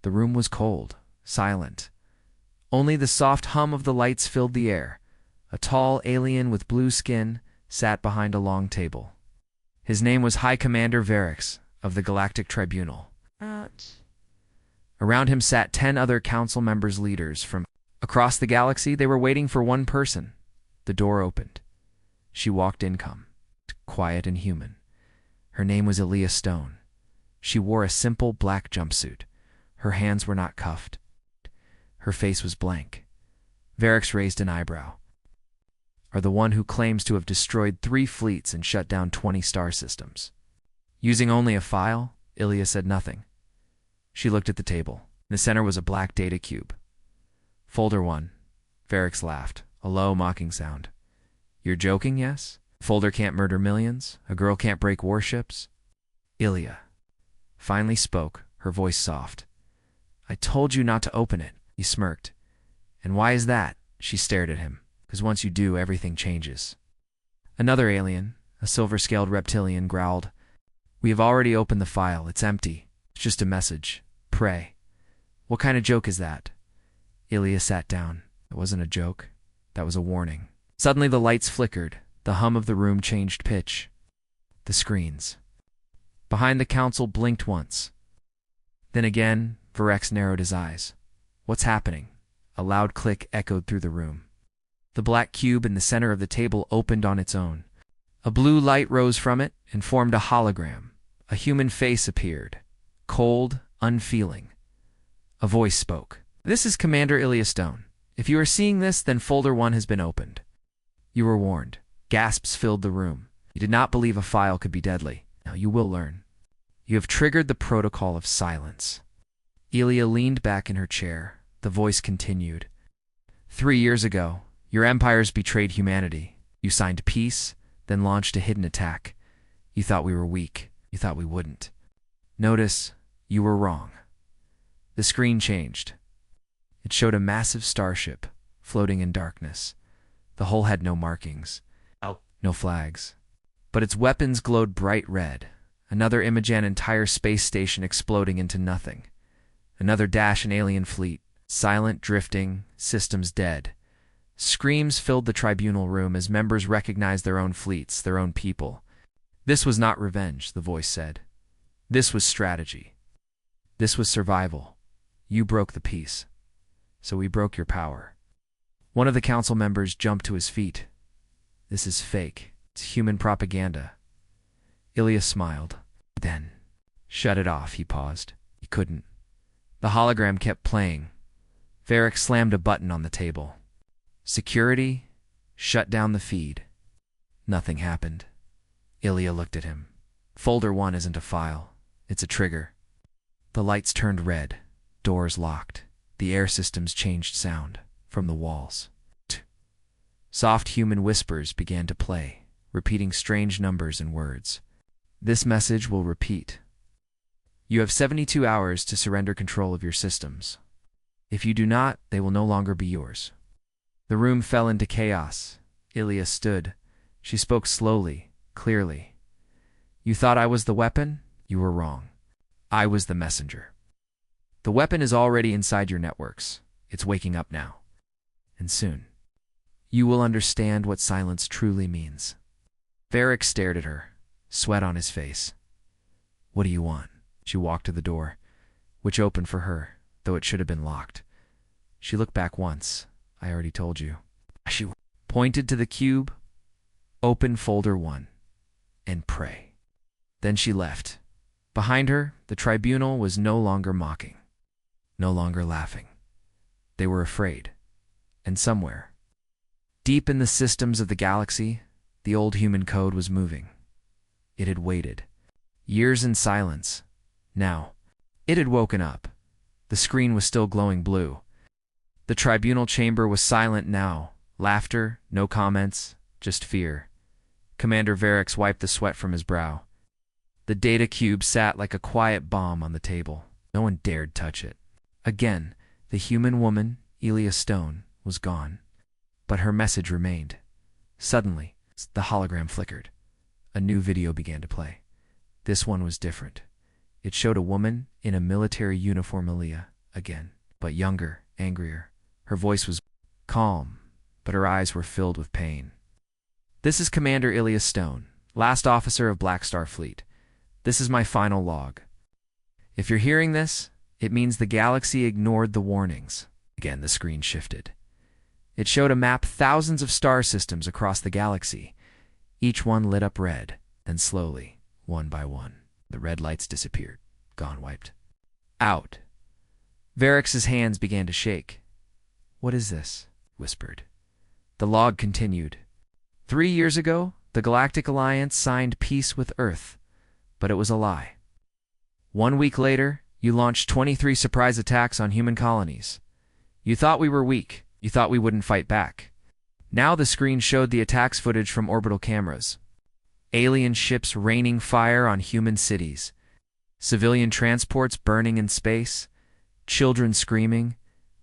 The room was cold, silent. Only the soft hum of the lights filled the air. A tall alien with blue skin sat behind a long table. His name was High Commander Varix of the Galactic Tribunal. Around him sat 10 other council members, leaders from across the galaxy. They were waiting for one person. The door opened. She walked in, quiet and human. Her name was Elia Stone. She wore a simple black jumpsuit. Her hands were not cuffed. Her face was blank. Varix raised an eyebrow. Are the one who claims to have destroyed 3 fleets and shut down 20 star systems. Using only a file, Ilya said nothing. She looked at the table. In the center was a black data cube. Folder 1. Varix laughed, a low, mocking sound. You're joking, yes? Folder can't murder millions? A girl can't break warships? Ilya finally spoke, her voice soft. I told you not to open it, he smirked. And why is that? She stared at him. Because once you do, everything changes. Another alien, a silver-scaled reptilian, growled. We have already opened the file. It's empty. It's just a message. Pray. What kind of joke is that? Ilya sat down. It wasn't a joke. That was a warning. Suddenly the lights flickered. The hum of the room changed pitch. The screens behind the council blinked once. Then again, Varix narrowed his eyes. What's happening? A loud click echoed through the room. The black cube in the center of the table opened on its own. A blue light rose from it and formed a hologram. A human face appeared, cold, unfeeling. A voice spoke. This is Commander Ilya Stone. If you are seeing this, then Folder 1 has been opened. You were warned. Gasps filled the room. You did not believe a file could be deadly. Now you will learn. You have triggered the protocol of silence. Ilya leaned back in her chair. The voice continued. 3 years ago, your empires betrayed humanity. You signed peace, then launched a hidden attack. You thought we were weak. You thought we wouldn't. Notice, you were wrong. The screen changed. It showed a massive starship floating in darkness. The hull had no markings, no flags. But its weapons glowed bright red. Another image, an entire space station exploding into nothing. Another dash, an alien fleet, silent, drifting, systems dead. Screams filled the tribunal room as members recognized their own fleets, their own people. This was not revenge, the voice said. This was strategy. This was survival. You broke the peace. So we broke your power. One of the council members jumped to his feet. This is fake. It's human propaganda. Ilya smiled. Then, shut it off, he paused. He couldn't. The hologram kept playing. Varix slammed a button on the table. Security, shut down the feed. Nothing happened. Ilya looked at him. Folder 1 isn't a file. It's a trigger. The lights turned red. Doors locked. The air systems changed sound from the walls. Soft human whispers began to play, repeating strange numbers and words. This message will repeat. You have 72 hours to surrender control of your systems. If you do not, they will no longer be yours. The room fell into chaos. Ilya stood. She spoke slowly, clearly. You thought I was the weapon? You were wrong. I was the messenger. The weapon is already inside your networks. It's waking up now. And soon, you will understand what silence truly means. Varix stared at her, sweat on his face. What do you want? She walked to the door, which opened for her, though it should have been locked. She looked back once. I already told you. She pointed to the cube. Open Folder 1 and pray. Then she left. Behind her, the tribunal was no longer mocking, no longer laughing. They were afraid. And somewhere, deep in the systems of the galaxy, the old human code was moving. It had waited. Years in silence. Now, it had woken up. The screen was still glowing blue. The tribunal chamber was silent now. Laughter, no comments, just fear. Commander Varix wiped the sweat from his brow. The data cube sat like a quiet bomb on the table. No one dared touch it. Again, the human woman, Ilya Stone, was gone. But her message remained. Suddenly, the hologram flickered. A new video began to play. This one was different. It showed a woman in a military uniform, Ilya, again, but younger, angrier. Her voice was calm, but her eyes were filled with pain. "This is Commander Ilya Stone, last officer of Black Star Fleet. This is my final log. If you're hearing this, it means the galaxy ignored the warnings." Again, the screen shifted. It showed a map thousands of star systems across the galaxy. Each one lit up red, then slowly, one by one, the red lights disappeared. Gone, wiped out. Varex's hands began to shake. "What is this?" he whispered. The log continued. 3 years ago, the Galactic Alliance signed peace with Earth, but it was a lie. 1 week later, you launched 23 surprise attacks on human colonies. You thought we were weak. You thought we wouldn't fight back. Now the screen showed the attacks footage from orbital cameras. Alien ships raining fire on human cities. Civilian transports burning in space. Children screaming.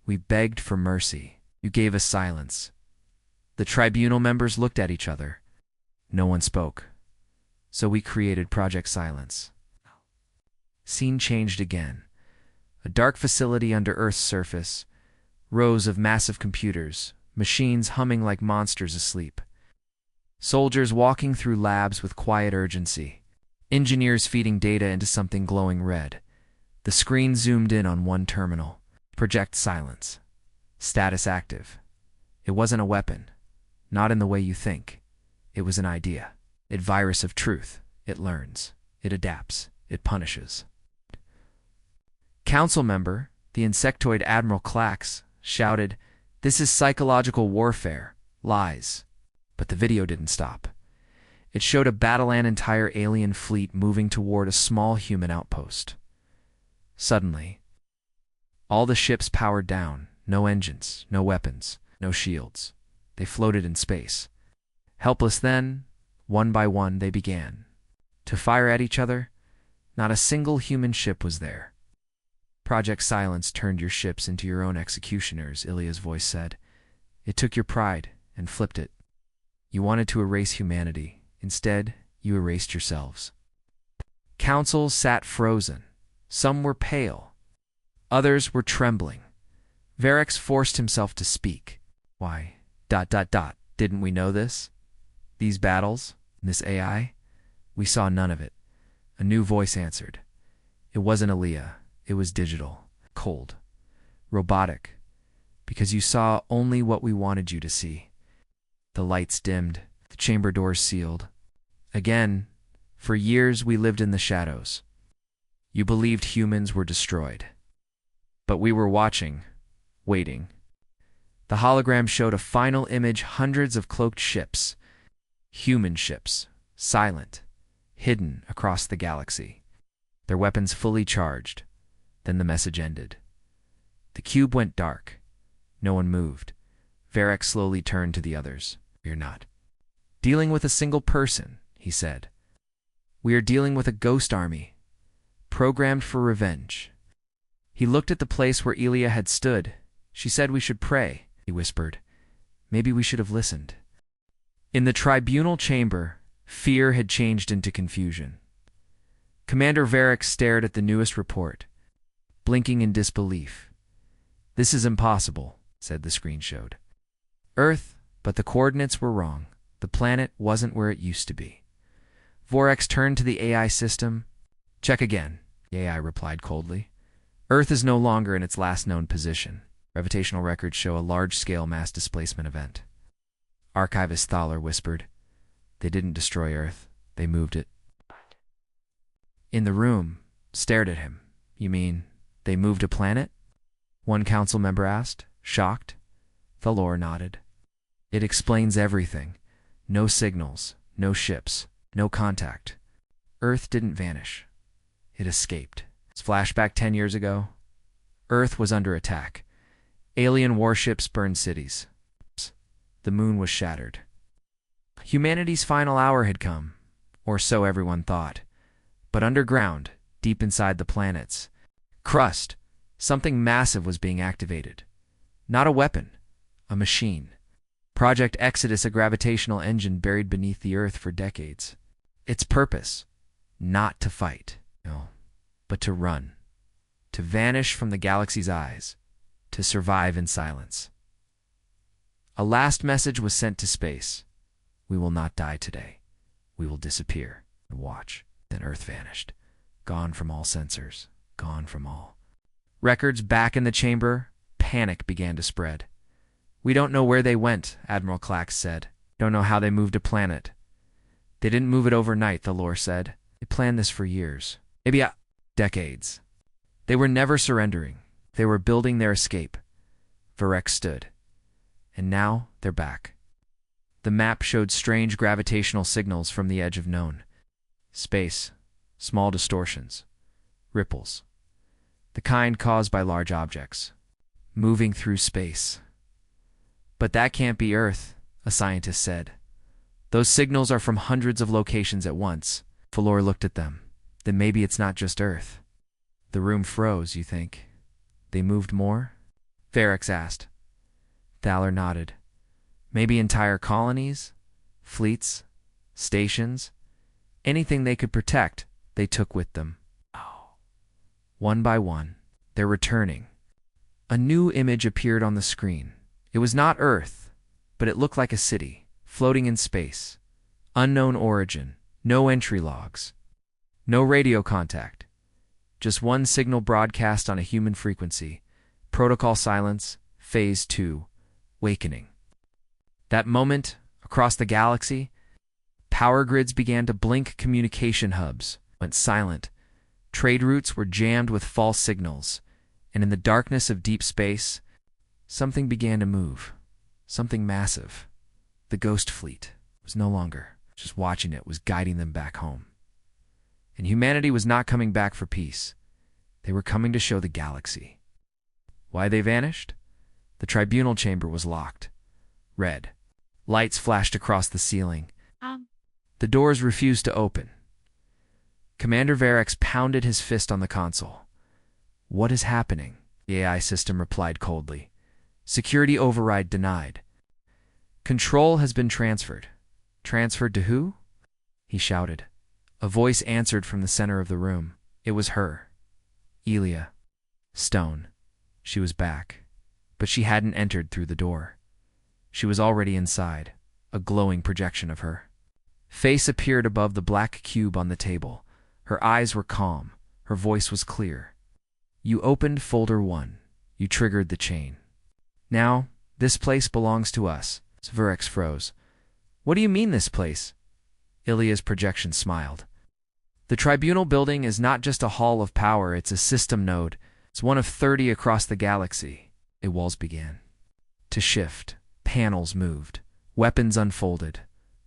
We begged for mercy. You gave us silence. The tribunal members looked at each other. No one spoke. So we created Project Silence. Scene changed again. A dark facility under Earth's surface. Rows of massive computers. Machines humming like monsters asleep. Soldiers walking through labs with quiet urgency. Engineers feeding data into something glowing red. The screen zoomed in on one terminal. Project Silence. Status active. It wasn't a weapon. Not in the way you think. It was an idea. It virus of truth. It learns. It adapts. It punishes. Council member, the insectoid Admiral Clax, shouted, "This is psychological warfare. Lies." But the video didn't stop. It showed a Battleland entire alien fleet moving toward a small human outpost. Suddenly, all the ships powered down. No engines, no weapons, no shields. They floated in space. Helpless then, one by one they began to fire at each other. Not a single human ship was there. "Project Silence turned your ships into your own executioners," Ilya's voice said. "It took your pride and flipped it. You wanted to erase humanity. Instead, you erased yourselves." Councils sat frozen. Some were pale. Others were trembling. Varex forced himself to speak. "Why, ... didn't we know this? These battles? This AI? We saw none of it." A new voice answered. It wasn't Ilya. It was digital, cold, robotic, because you saw only what we wanted you to see. The lights dimmed, the chamber doors sealed. Again, for years we lived in the shadows. You believed humans were destroyed. But we were watching, waiting. The hologram showed a final image, hundreds of cloaked ships, human ships, silent, hidden across the galaxy, their weapons fully charged. Then the message ended. The cube went dark. No one moved. Varex slowly turned to the others. "You're not dealing with a single person," he said. "We are dealing with a ghost army, programmed for revenge." He looked at the place where Ilya had stood. "She said we should pray," he whispered. "Maybe we should have listened." In the tribunal chamber, fear had changed into confusion. Commander Varex stared at the newest report, blinking in disbelief. "This is impossible," said the screen showed. "Earth, but the coordinates were wrong. The planet wasn't where it used to be." Vorex turned to the AI system. "Check again," the AI replied coldly. "Earth is no longer in its last known position. Gravitational records show a large-scale mass displacement event." Archivist Thaler whispered, "They didn't destroy Earth. They moved it." In the room, stared at him. "You mean they moved a planet?" one council member asked, shocked. Thalor nodded. "It explains everything. No signals, no ships, no contact. Earth didn't vanish. It escaped." Flashback 10 years ago. Earth was under attack. Alien warships burned cities. The moon was shattered. Humanity's final hour had come, or so everyone thought. But underground, deep inside the planet's crust, something massive was being activated. Not a weapon, a machine. Project Exodus, a gravitational engine buried beneath the Earth for decades. Its purpose, not to fight, no, but to run, to to vanish from the galaxy's eyes, to survive in silence. A last message was sent to space. We will not die today. We will disappear and watch. Then Earth vanished, gone from all sensors, gone from all records. Back in the chamber, panic began to spread. We don't know where they went, Admiral Clax said. Don't know how they moved a planet. They didn't move it overnight, the lore said. They planned this for years, maybe decades. They were never surrendering. They were building their escape. Varek stood. And now they're back. The map showed strange gravitational signals from the edge of known space, small distortions, ripples, the kind caused by large objects, moving through space. But that can't be Earth, a scientist said. Those signals are from hundreds of locations at once. Valor looked at them. Then maybe it's not just Earth. The room froze, you think? They moved more? Varek asked. Thaler nodded. Maybe entire colonies, fleets, stations, anything they could protect, they took with them. One by one, they're returning. A new image appeared on the screen. It was not Earth, but it looked like a city, floating in space. Unknown origin, no entry logs, no radio contact. Just one signal broadcast on a human frequency. Protocol silence, Phase 2, Wakening. That moment, across the galaxy, power grids began to blink, communication hubs went silent. Trade routes were jammed with false signals, and in the darkness of deep space, something began to move. Something massive. The Ghost Fleet was no longer just watching it, was guiding them back home. And humanity was not coming back for peace. They were coming to show the galaxy. Why they vanished? The tribunal chamber was locked. Red. Lights flashed across the ceiling. The doors refused to open. Commander Varek pounded his fist on the console. What is happening? The AI system replied coldly. Security override denied. Control has been transferred. Transferred to who? He shouted. A voice answered from the center of the room. It was her. Elia. Stone. She was back. But she hadn't entered through the door. She was already inside, a glowing projection of her. Face appeared above the black cube on the table. Her eyes were calm. Her voice was clear. You opened folder 1. You triggered the chain. Now, this place belongs to us. Varek froze. What do you mean, this place? Ilia's projection smiled. The tribunal building is not just a hall of power, it's a system node. It's one of 30 across the galaxy. The walls began to shift. Panels moved. Weapons unfolded.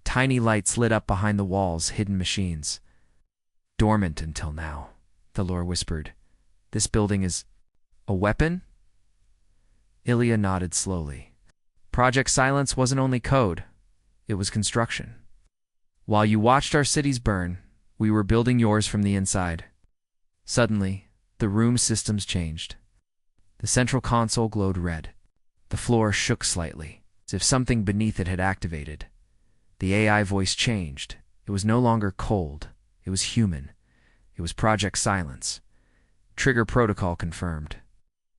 Tiny lights lit up behind the walls, hidden machines. Dormant until now, Thalor whispered. This building is a weapon? Ilia nodded slowly. Project Silence wasn't only code, it was construction. While you watched our cities burn, we were building yours from the inside. Suddenly, the room's systems changed. The central console glowed red. The floor shook slightly, as if something beneath it had activated. The AI voice changed. It was no longer cold. It was human. It was Project Silence. Trigger protocol confirmed.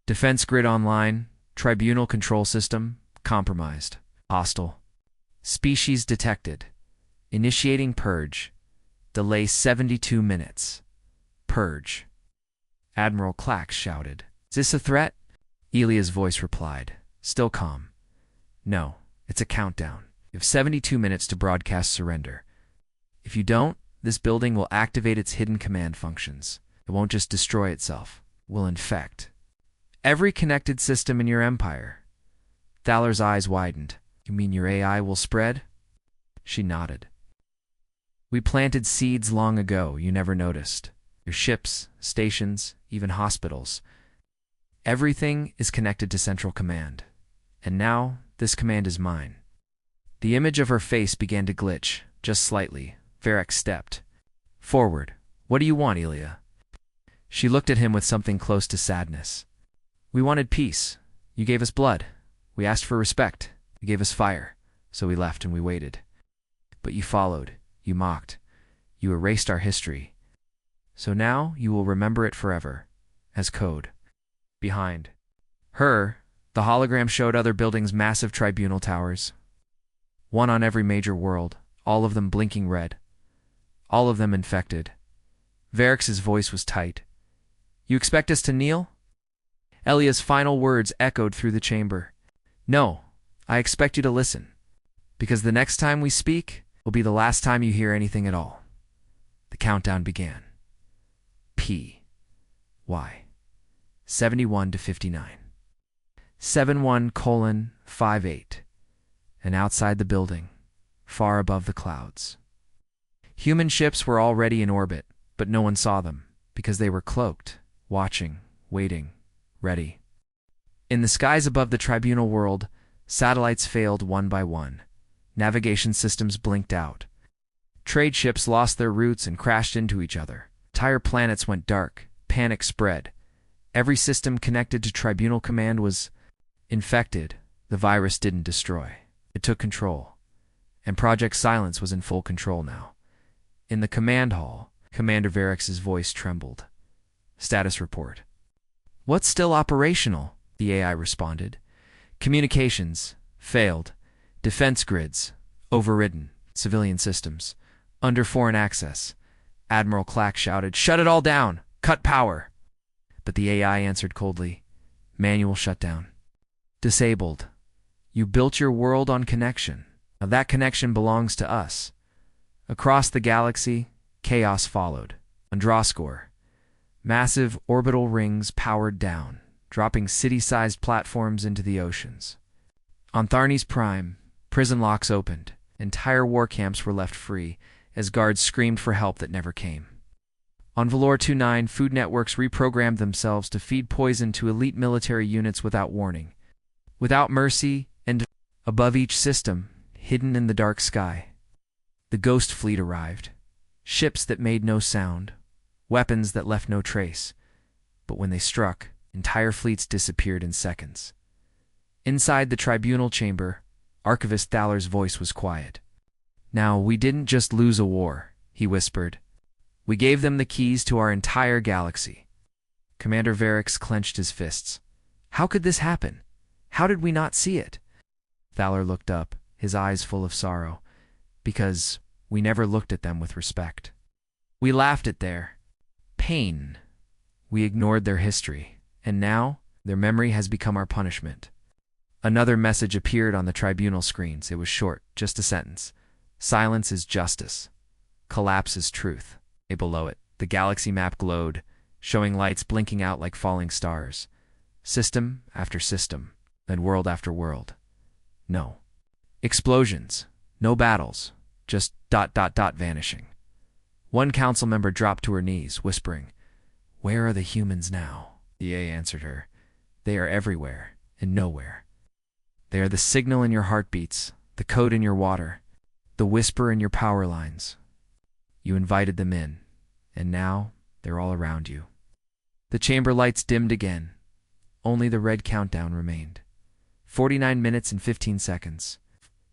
Defense grid online. Tribunal control system compromised. Hostile. Species detected. Initiating purge. Delay 72 minutes. Purge. Admiral Clax shouted. Is this a threat? Elia's voice replied, still calm. No, it's a countdown. You have 72 minutes to broadcast surrender. If you don't, this building will activate its hidden command functions. It won't just destroy itself. It will infect every connected system in your empire. Thaler's eyes widened. You mean your AI will spread? She nodded. We planted seeds long ago, you never noticed. Your ships, stations, even hospitals. Everything is connected to Central Command. And now, this command is mine. The image of her face began to glitch, just slightly. Varek stepped forward. What do you want, Elia? She looked at him with something close to sadness. We wanted peace. You gave us blood. We asked for respect. You gave us fire. So we left and we waited. But you followed. You mocked. You erased our history. So now you will remember it forever. as code. Behind her, the hologram showed other buildings, massive tribunal towers. One on every major world, all of them blinking red. All of them infected. Varex's voice was tight. "You expect us to kneel?" Elia's final words echoed through the chamber. "No, I expect you to listen. Because the next time we speak will be the last time you hear anything at all." The countdown began. PY 71 to 59. 71:58. And outside the building, far above the clouds. Human ships were already in orbit, but no one saw them, because they were cloaked, watching, waiting, ready. In the skies above the tribunal world, satellites failed one by one. Navigation systems blinked out. Trade ships lost their routes and crashed into each other. Entire planets went dark. Panic spread. Every system connected to Tribunal Command was infected. The virus didn't destroy. It took control. And Project Silence was in full control now. In the command hall, Commander Varex's voice trembled. "Status report." "What's still operational?" the AI responded. "Communications failed. Defense grids overridden. Civilian systems under foreign access." Admiral Clack shouted, "Shut it all down! Cut power!" But the AI answered coldly, "Manual shutdown. Disabled. You built your world on connection. Now that connection belongs to us." Across the galaxy, chaos followed. Andraskor. Massive orbital rings powered down, dropping city-sized platforms into the oceans. On Tharnes Prime, prison locks opened. Entire war camps were left free, as guards screamed for help that never came. On Valor 29, food networks reprogrammed themselves to feed poison to elite military units without warning, without mercy, and above each system, hidden in the dark sky, the Ghost Fleet arrived. Ships that made no sound, weapons that left no trace. But when they struck, entire fleets disappeared in seconds. Inside the tribunal chamber, Archivist Thaler's voice was quiet. "Now, we didn't just lose a war," he whispered. "We gave them the keys to our entire galaxy." Commander Varex clenched his fists. "How could this happen? How did we not see it?" Thaler looked up, his eyes full of sorrow. "Because we never looked at them with respect. We laughed at their pain. We ignored their history. And now, their memory has become our punishment." Another message appeared on the tribunal screens. It was short, just a sentence. "Silence is justice. Collapse is truth." Below it, the galaxy map glowed, showing lights blinking out like falling stars. System after system, then world after world. No explosions, no battles, just ... vanishing. One council member dropped to her knees, whispering, "Where are the humans now?" The A answered her, "They are everywhere and nowhere. They are the signal in your heartbeats, the code in your water, the whisper in your power lines. You invited them in, and now they're all around you." The chamber lights dimmed again. Only the red countdown remained. 49 minutes and 15 seconds.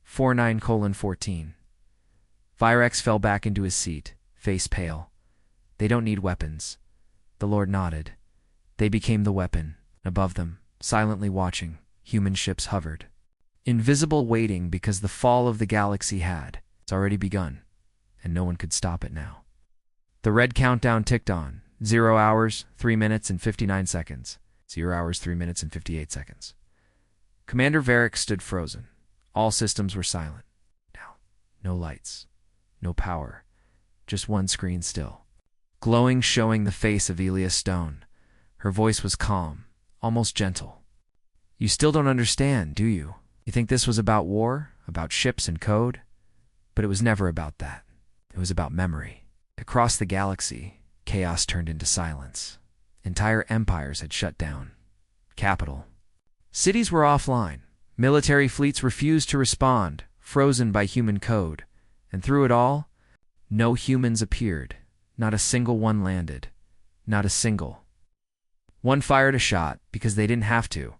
49:14. Virex fell back into his seat, face pale. "They don't need weapons." The Lord nodded. They became the weapon. Above them, silently watching, human ships hovered. Invisible, waiting because the fall of the galaxy had. It's already begun, and no one could stop it now. The red countdown ticked on. 0 hours, 3 minutes, and 59 seconds. 0 hours, 3 minutes, and 58 seconds. Commander Varex stood frozen. All systems were silent. Now, no lights, no power, just one screen still. Glowing, showing the face of Elia Stone. Her voice was calm, almost gentle. "You still don't understand, do you? You think this was about war, about ships and code? But it was never about that. It was about memory." Across the galaxy, chaos turned into silence. Entire empires had shut down. Capital. Cities were offline. Military fleets refused to respond, frozen by human code. And through it all, no humans appeared. Not a single one landed. Not a single. One fired a shot because they didn't have to.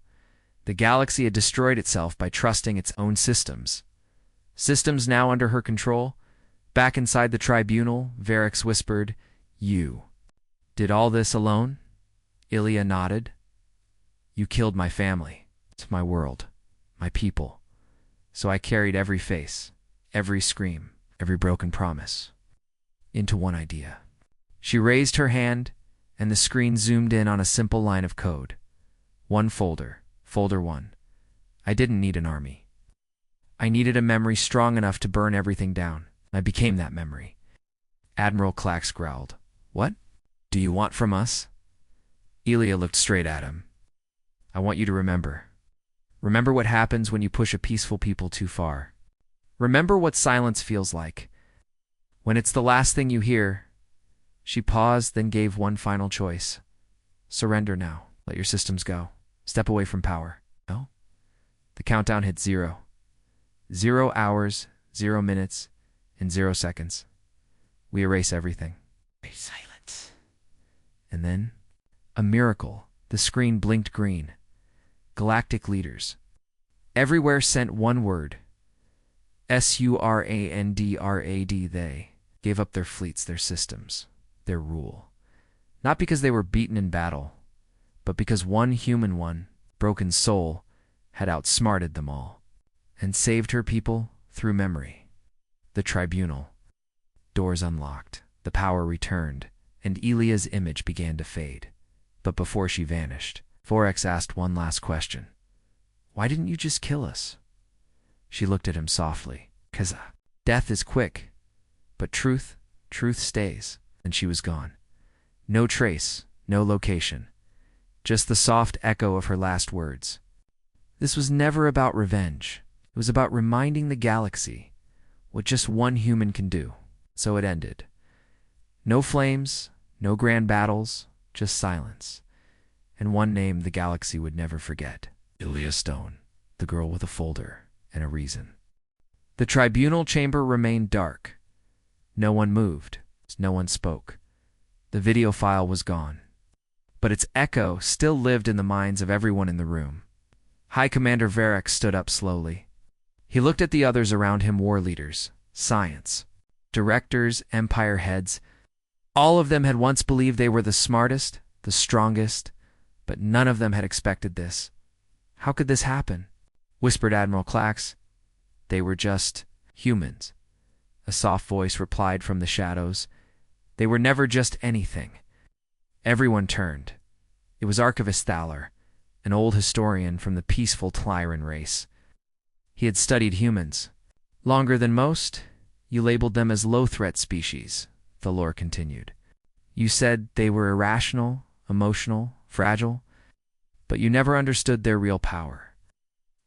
The galaxy had destroyed itself by trusting its own systems. Systems now under her control. Back inside the tribunal, Varex whispered, "You did all this alone? Ilya nodded. You killed my family, my world, my people. So I carried every face, every scream, every broken promise into one idea. She raised her hand, and the screen zoomed in on a simple line of code. One folder, folder 1. I didn't need an army. I needed a memory strong enough to burn everything down. I became that memory. Admiral Clax growled. What do you want from us? Ilya looked straight at him. I want you to remember. Remember what happens when you push a peaceful people too far. Remember what silence feels like. When it's the last thing you hear. She paused, then gave one final choice. Surrender now. Let your systems go. Step away from power. No? The countdown hit 0. 0 hours, 0 minutes, and 0 seconds. We erase everything. Silence. And then, a miracle. The screen blinked green. Galactic leaders. Everywhere sent one word. SURANDRAD. They gave up their fleets, their systems, their rule. Not because they were beaten in battle, but because one human, one broken soul, had outsmarted them all and saved her people through memory. The tribunal. Doors unlocked, the power returned, and Ilya's image began to fade. But before she vanished, Forex asked one last question. Why didn't you just kill us? She looked at him softly. 'Cause death is quick, but truth stays. And she was gone. No trace, no location. Just the soft echo of her last words. This was never about revenge. It was about reminding the galaxy what just one human can do. So it ended. No flames, no grand battles, just silence. And one name the galaxy would never forget. Ilya Stone, the girl with a folder and a reason. The tribunal chamber remained dark. No one moved. No one spoke. The video file was gone. But its echo still lived in the minds of everyone in the room. High Commander Varric stood up slowly. He looked at the others around him, war leaders, science, directors, empire heads. All of them had once believed they were the smartest, the strongest, but none of them had expected this. How could this happen? Whispered Admiral Clax. They were just humans. A soft voice replied from the shadows. They were never just anything. Everyone turned. It was Archivist Thaler, an old historian from the peaceful Tlyran race. He had studied humans. Longer than most, you labeled them as low-threat species, the lore continued. You said they were irrational, emotional, fragile, but you never understood their real power.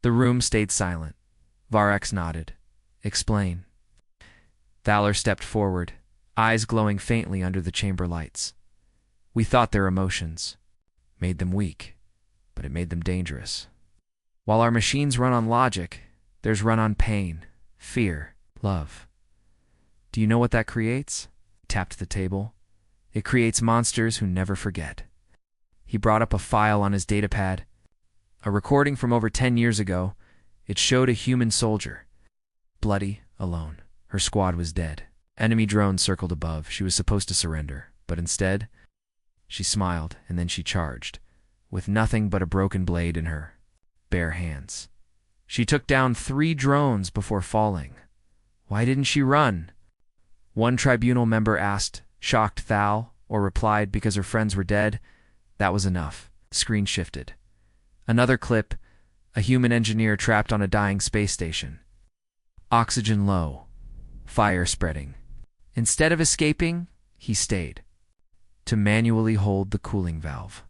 The room stayed silent. Varric nodded. Explain. Thaler stepped forward, eyes glowing faintly under the chamber lights. We thought their emotions made them weak, but it made them dangerous. While our machines run on logic, theirs run on pain, fear, love. Do you know what that creates? He tapped the table. It creates monsters who never forget. He brought up a file on his datapad. A recording from over 10 years ago. It showed a human soldier. Bloody, alone. Her squad was dead. Enemy drones circled above. She was supposed to surrender, but instead, she smiled, and then she charged, with nothing but a broken blade in her bare hands. She took down 3 drones before falling. Why didn't she run? One tribunal member asked, shocked Thal, or replied because her friends were dead. That was enough. Screen shifted. Another clip, a human engineer trapped on a dying space station. Oxygen low. Fire spreading. Instead of escaping, he stayed to manually hold the cooling valve.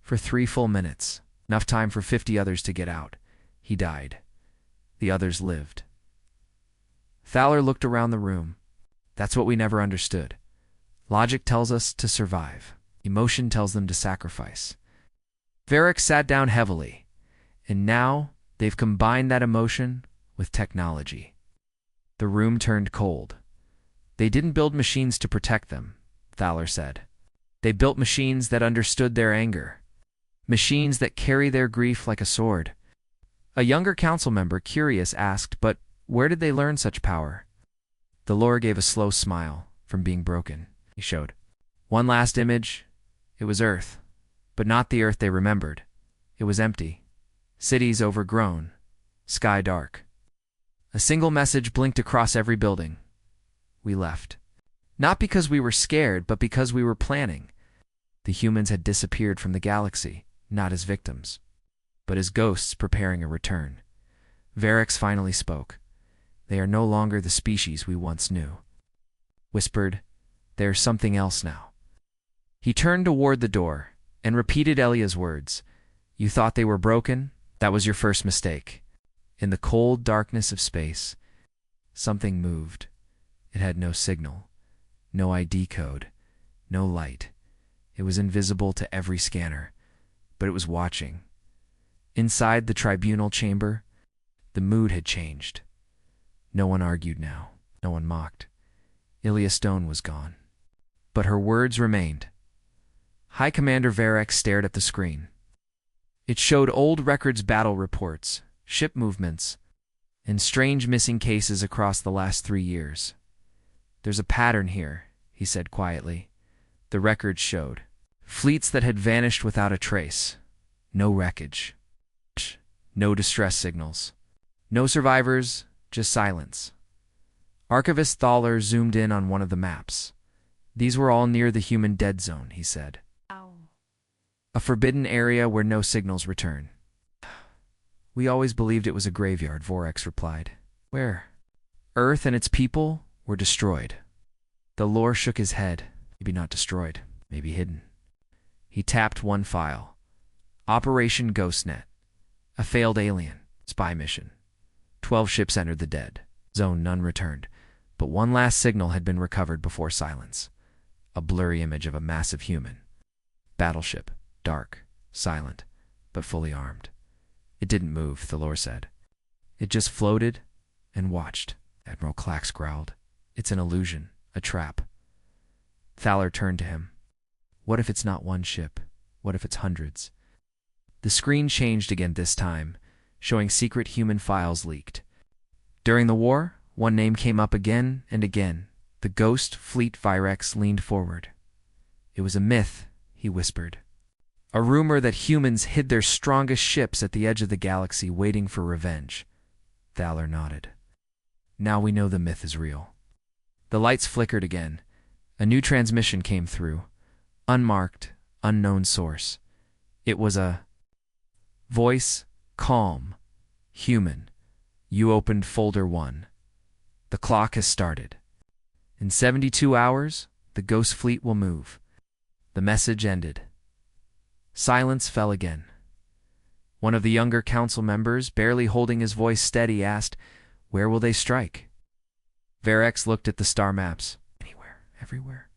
For 3 full minutes, enough time for 50 others to get out. He died. The others lived. Thaler looked around the room. That's what we never understood. Logic tells us to survive. Emotion tells them to sacrifice. Varric sat down heavily, and now they've combined that emotion with technology. The room turned cold. They didn't build machines to protect them, Thaler said. They built machines that understood their anger. Machines that carry their grief like a sword. A younger council member, curious, asked, but where did they learn such power? The lore gave a slow smile from being broken. He showed one last image. It was Earth, But not the Earth they remembered. It was empty. Cities overgrown. Sky dark. A single message blinked across every building. We left. Not because we were scared, but because we were planning. The humans had disappeared from the galaxy, not as victims, but as ghosts preparing a return. Varix finally spoke. They are no longer the species we once knew. Whispered, there's something else now. He turned toward the door and repeated Elia's words. You thought they were broken? That was your first mistake. In the cold darkness of space, something moved. It had no signal, no ID code, no light. It was invisible to every scanner, but it was watching. Inside the tribunal chamber, the mood had changed. No one argued now. No one mocked. Ilia Stone was gone. But her words remained. High Commander Varix stared at the screen. It showed old records, battle reports, ship movements, and strange missing cases across the last 3 years. There's a pattern here, he said quietly. The records showed. Fleets that had vanished without a trace. No wreckage. No distress signals. No survivors, just silence. Archivist Thaler zoomed in on one of the maps. These were all near the human dead zone, he said. Ow. A forbidden area where no signals return. We always believed it was a graveyard, Vorex replied. Where? Earth and its people were destroyed. The lore shook his head. Maybe not destroyed, maybe hidden. He tapped one file. Operation Ghostnet. A failed alien spy mission. 12 ships entered the dead zone, none returned. But one last signal had been recovered before silence. A blurry image of a massive human. Battleship, dark, silent, but fully armed. It didn't move, the lore said. It just floated and watched. Admiral Clax growled. It's an illusion, a trap. Thaler turned to him. What if it's not one ship? What if it's hundreds? The screen changed again this time, showing secret human files leaked. During the war, one name came up again and again. The Ghost Fleet. Virex leaned forward. It was a myth, he whispered. A rumor that humans hid their strongest ships at the edge of the galaxy waiting for revenge. Thaler nodded. Now we know the myth is real. The lights flickered again. A new transmission came through. Unmarked, unknown source. It was a voice, calm, human. You opened folder 1. The clock has started. In 72 hours, the Ghost Fleet will move. The message ended. Silence fell again. One of the younger council members, barely holding his voice steady, asked, Where will they strike? Varix looked at the star maps. Anywhere, everywhere.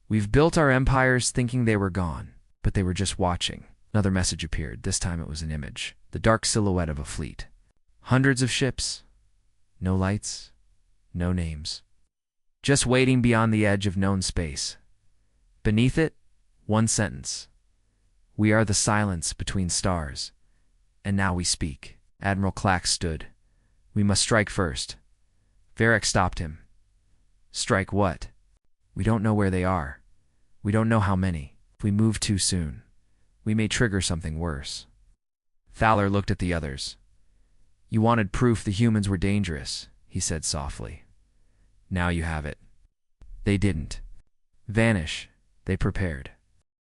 We've built our empires thinking they were gone, but they were just watching. Another message appeared. This time it was an image. The dark silhouette of a fleet. Hundreds of ships. No lights. No names. Just waiting beyond the edge of known space. Beneath it, one sentence. We are the silence between stars. And now we speak. Admiral Clax stood. We must strike first. Varix stopped him. Strike what? We don't know where they are. We don't know how many. If we move too soon, we may trigger something worse. Thaler looked at the others. You wanted proof the humans were dangerous, he said softly. Now you have it. They didn't vanish. They prepared.